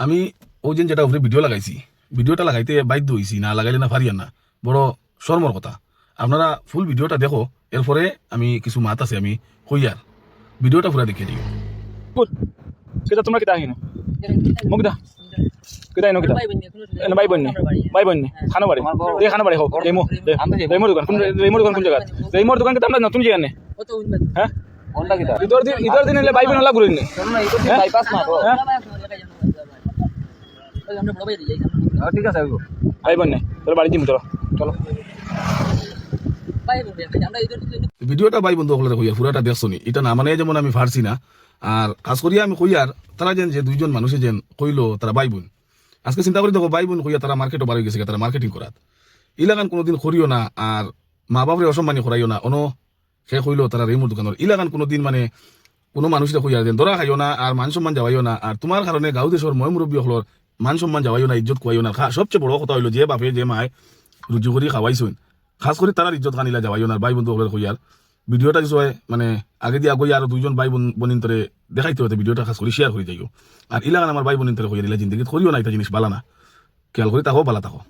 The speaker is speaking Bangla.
আমি ওই যে যেটা উপরে ভিডিও লাগাইছি, ভিডিওটা লাগাইতে বাধ্য হয়েছি, না লাগাইলে না পারিয়ান না, বড় শর্মর কথা। আপনারা ফুল ভিডিওটা দেখো, এরপরে আমি কিছু মাত আছে আমি কইয়ার, ভিডিওটা পুরা দেখে দিও। কিতা তোমরা কিতা আহিনো মুখ দা কিতা আহিনো কিতা এনে ভাই বোন খানো বাড়ি এই খানো বাড়ি হোক রেমোর দোকান কোন জায়গা রেমোর দোকান কিতা আমরা নতুন জায়গা নে হ্যাঁ কোনটা কিতা ইদর দিন এলে ভাই বোন হলা ঘুরিনি শোনো না এই তো বাইপাস না তো আমরা বড় ভাই যাই ঠিক আছে ভাই বোন চলো বাড়ি দিম চলো চলো ভাই আমরা ইদর ভিডিওটা ভাই বন্ধু হলে কইয়ার পুরাটা দেখছো নি, এটা না মানে যেমন আমি ফারছি না। আর খাস করিয়া আমি কইয়ার তারা যেন যে দুইজন মানুষে যেন কইলো তারা ভাই বোন, আজকে চিন্তা করি দেখো ভাই বোন কইয়া তারা মার্কেটও বাড়ি গেছে, তারা মার্কেটিং করাত ইলাকান কোনোদিন করিও না, আর মা বাপরে অসম্মানী করাইও না। অন সে কইলো তারা রেমুর দোকানের ইলাকান কোনোদিন মানে কোনো মানুষের কইয়া দেন ধরা খাইও না, আর মান সম্মান যাওয়াইও না, আর তোমার কারণে গাঁও দেশের ময় মুরব্বী হলর মান সম্মান যাওয়াইও না, ইজ্জত খুয়াইও না। সবচেয়ে বড় কথা হইলো যে বাপে যে মায় রুজু করি খাওয়াইছুন, খাস করে তারা ইজ্জত কানিলা যাওয়াইও না। ভাই বন্ধু হলের কইয়ার ভিডিওটা যে মানে আগে দিয়ে আগে আর দুইজন ভাই বোন তরে দেখাইতে হতে ভিডিওটা খাস করে শেয়ার করে যাইও। আর ইলাকান আমার ভাই বোন তরে কইয়া দিলা জিন্দগি করিও না, এটা জিনিস বালা না, খেয়াল করি তাকো বালা থাকো।